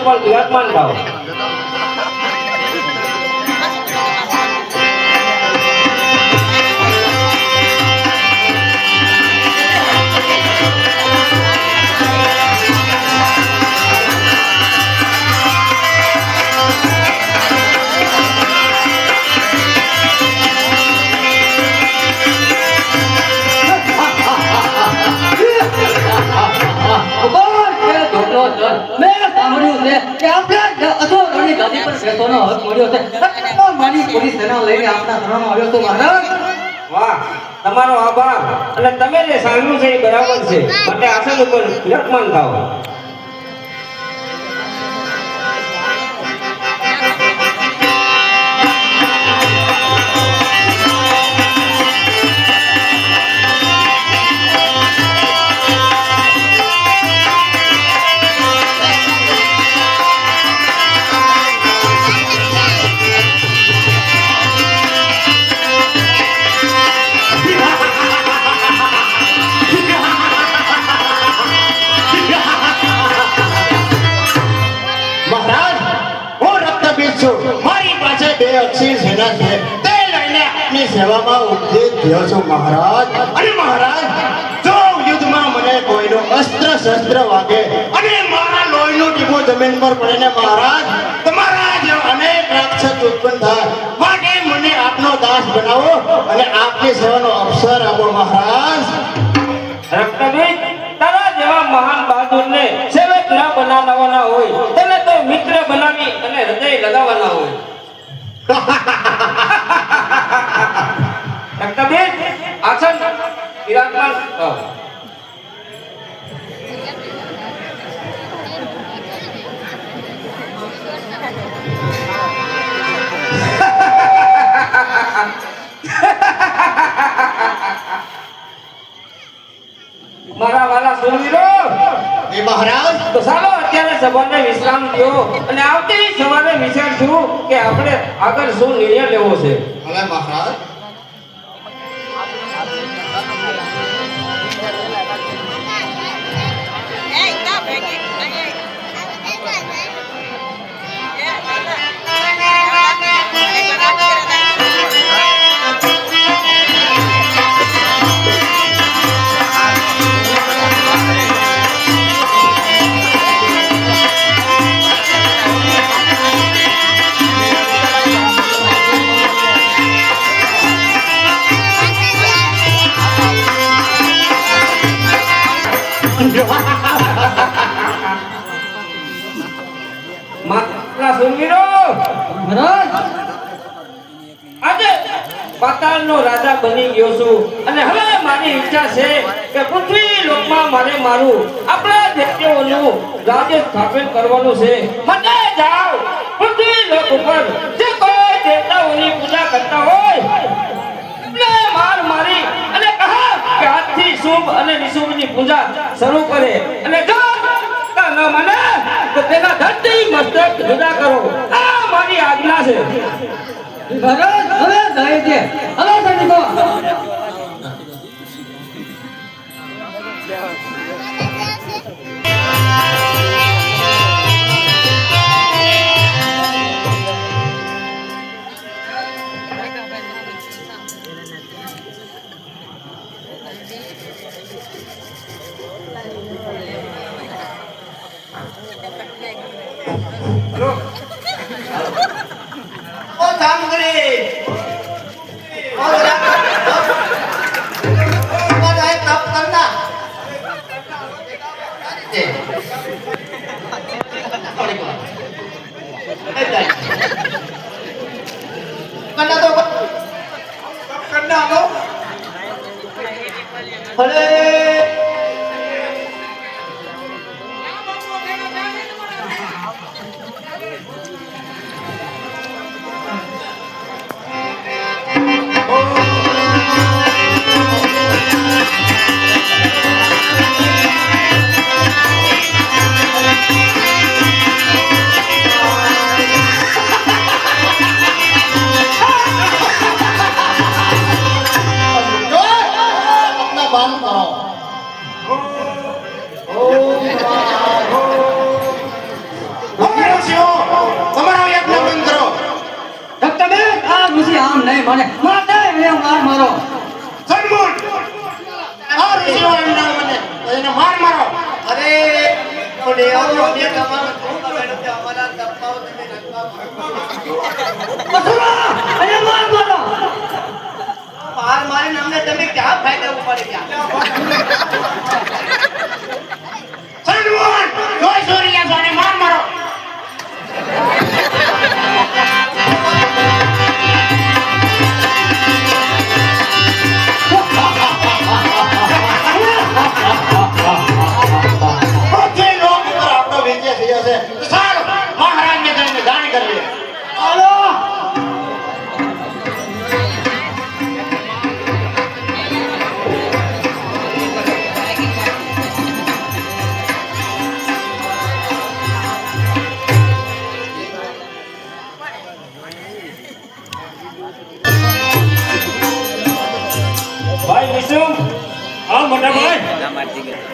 પણ વિરાજમાન થાવ. તમારો આભાર. અને તમે જે સાંભળ્યું છે એ બરાબર છે, માટે આસન ઉપર વિરાજમાન થાવ. મારી પાસે બે અક્ષી સેના છે, તે લઈને આપની સેવામાં ઉપદેશ થયો છું મહારાજ. અને મહારાજ, જો યુદ્ધમાં મને કોઈનો અસ્ત્ર શસ્ત્ર વાગે અને મારા લોહીનું ટીપું જમીન પર પડે ને મહારાજ, તમારા જેવા અનેક રાક્ષસ ઉત્પન્ન થાય, માટે મને આપનો દાસ બનાવો અને આપની સેવાનો અવસર આપો મહારાજ. રક્તબીજ, તારા જેવા મહાન બહાદુરને સેવક ના બનાવવાના હોય, તેને તો મિત્ર બનાવી અને હૃદય લગાવવાના હોય. રક્તબીજ, આસન વિરાજમાન થાવ. મારા વાલા સુરવીરો, એ મહારાજ, તો ચાલો અત્યારે સવારને વિશ્રામ દો અને આવતી સવારે વિચારશું કે આપણે આગળ શું નિર્ણય લેવો છે. હવે મહારાજ, મારા સુરવીરો, આજે પાતાળનો રાજા બની ગયો છું અને હવે મારી ઈચ્છા છે કે પૃથ્વી લોકમાં મારે મારું આપણા દેવતાઓનું રાજ્ય સ્થાપન કરવાનું છે. માટે જાઓ, પૃથ્વી લોક ઉપર જે કોઈ દેવતાઓની પૂજા કરતા હોય એટલે માર મારી અને કહા કે આજથી શુભ અને નિશુભની પૂજા શરૂ કરે, અને જો ન મને તો તેના ધરતી મસ્તક જુદા કરો. આ મારી આજ્ઞા છે. ભરત, હવે જાય છે. હવે સૈનિકો, ઓ જામગરી, ઓ જામગરી, તપ કરના છે. કરના તો કરના લો ભલે. નહીં મને માતા એને માર મારો સન્મુખ આ ઋષિઓ એમ ના મને તો એને માર મારો અરે ઓલે આવો ને તમારો છોકરો બેઠો છે અમારા તપાવ તમે રખવા મથુરા એને માર મારો માર મારીને અમને તમે ક્યાં ફાયદા ઉપાડી ગયા સન્મુખ જોઈ સૂર્યા સોને માર મારો બધી લોક ઉપર આપણો વિજય થયો છે સારું મહારાજને જઈને જાણ કરીએ હાલો ભાઈ વિષ્ણુ હા મોટા ભાઈ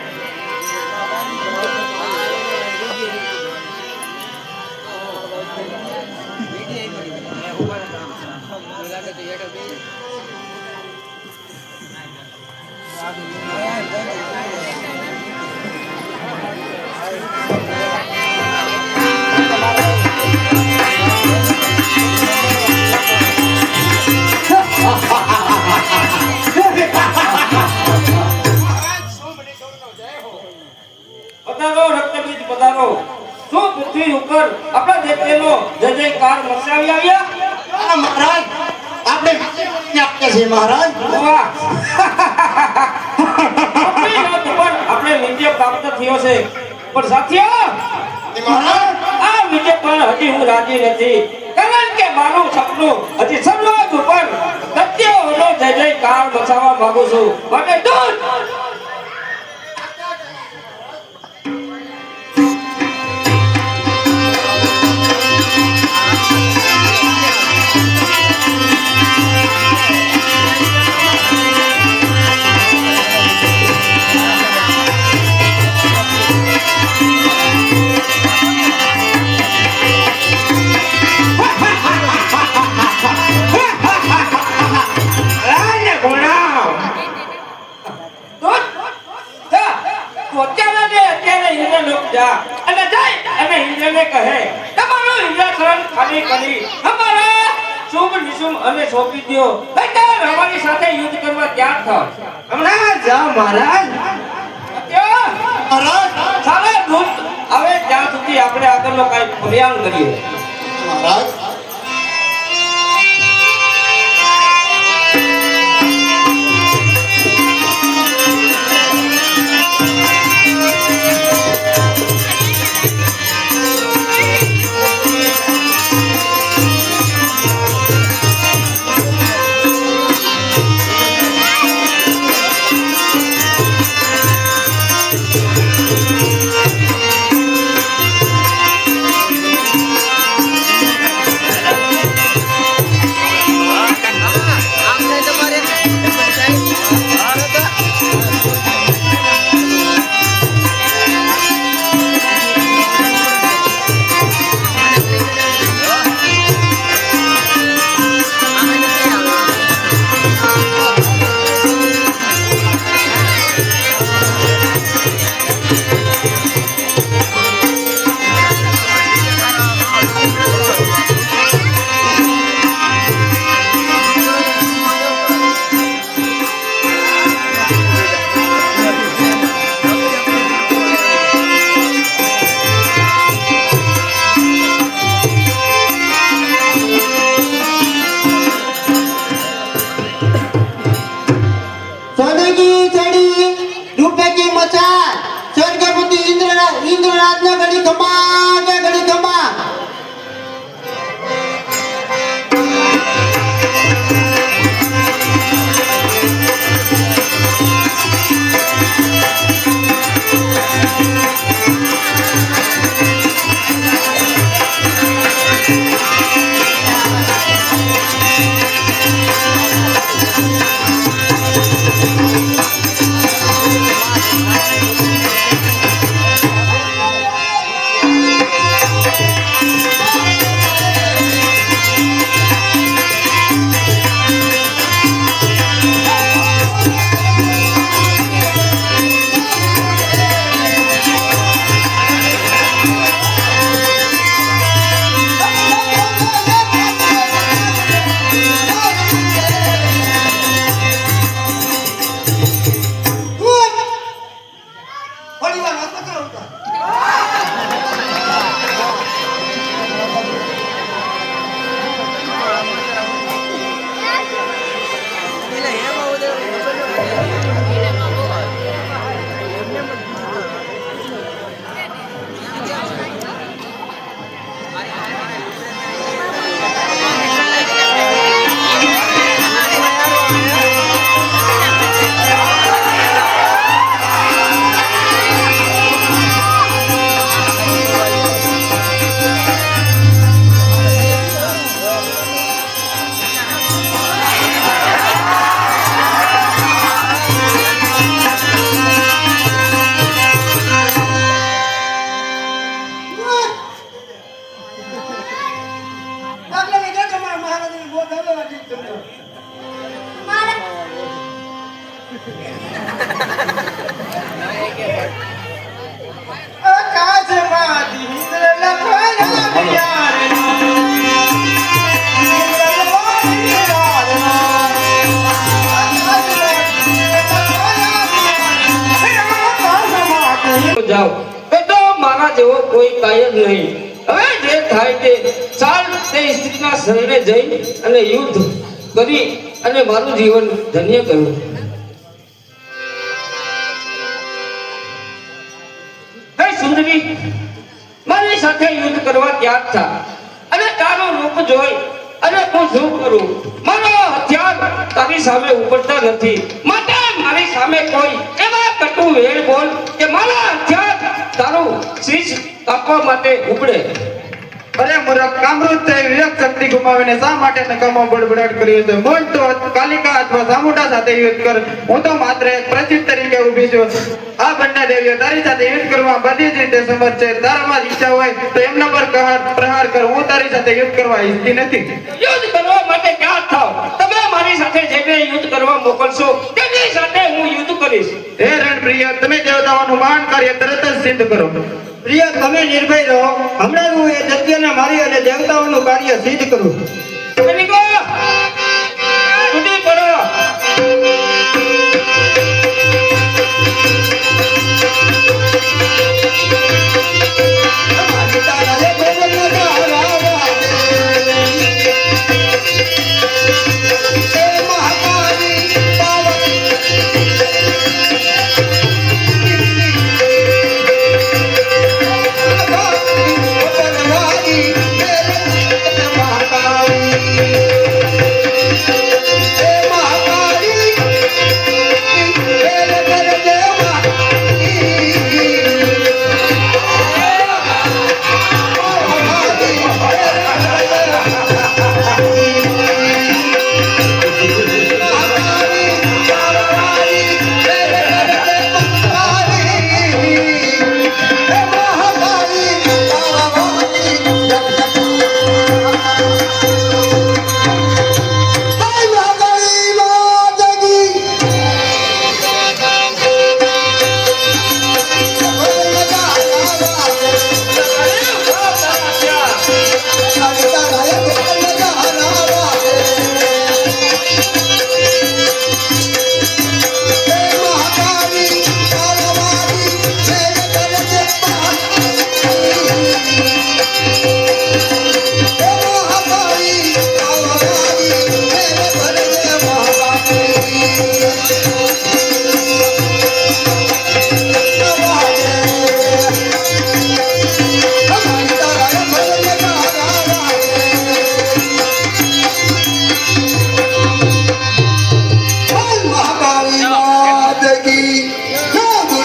પધારો રક્તબીજ પધારો શું પૃથ્વી ઉપર આપણા દેશનો જય જયકાર મચાવી આવ્યા આ મહારાજ આપણે વિજય આપીએ છીએ મહારાજ વાહ પૃથ્વીના ઉપર આપણે વિજય પ્રાપ્ત થયો છે પણ સાથીઓ એ મહારાજ આ વિજય પર હજી હું રાજી નથી કારણ કે મારું સપનું હજી શરૂઆત ઉપર સત્યનો જય જયકાર મચાવવા માંગુ છું માટે દૂર અને જાય અને ઇન્દ્રને કહે તમારું ઇન્દ્રકરણ ખાલી કરી અમારા શુભ નિશુભ અને સોંપી દો નહીંતર અમારી સાથે યુદ્ધ કરવા તૈયાર થાવ હમણાં જાઓ મહારાજ મહારાજ ચાલે દૂત હવે ત્યાં સુધી આપણે આગળનો કાંઈ પ્રયાણ કરીએ મહારાજ દાખલા લીધા તમારા મહારાજની બહુ ધન્યવાદ તમને. આકાશમાં દીન લખવાના પિયારનો. જાઓ તો મારા જેવો કોઈ કાયદ નહીં. હવે જે થાય તે ચાલ તે સ્ત્રીના શરણે જઈ અને યુદ્ધ કરી અને મારું જીવન ધન્ય કર્યું. હે સુંદરી, મારી સાથે યુદ્ધ કરવા તૈયાર થા અને તારો રૂપ જોઈ અને હું શું કરું? મારો હથિયાર તારી સામે ઉપડતા નથી, માટે મારી સામે કોઈ એવા કટુ વેણ બોલ કે મારા હથિયાર તારું શીશ કાપવા માટે ઉપડે. અરે મૂર્ખ, કામરૂપ થઈ વિવેક શક્તિ ગુમાવીને શા માટે નકામો બડબડાટ કર્યો છે? બોલ તો કાલિકા અથવા ચામુંડા સાથે યુદ્ધ કર. હું તો માત્ર એક પ્રસિદ્ધ તરીકે ઊભી છું. આ બંને દેવીઓ તારી સાથે યુદ્ધ કરવા બધી જ રીતે સમર્થ છે. તારામાં ઈચ્છા હોય તો એમના પર પ્રહાર કર. હું તારી સાથે યુદ્ધ કરવા ઈચ્છતી નથી. યુદ્ધ કરવા માટે ક્યાં થાવ? તમે મારી સાથે જેને યુદ્ધ કરવા મોકલશો તેની સાથે હું યુદ્ધ કરીશ. હે રણપ્રિય, તમે દેવતાઓનું મહાન કાર્ય તરત જ સિદ્ધ કરો. પ્રિય, તમે નિર્ભય રહો. હમણાં હું એ દૈત્યને મારી અને દેવતાઓનું કાર્ય સિદ્ધ કરું.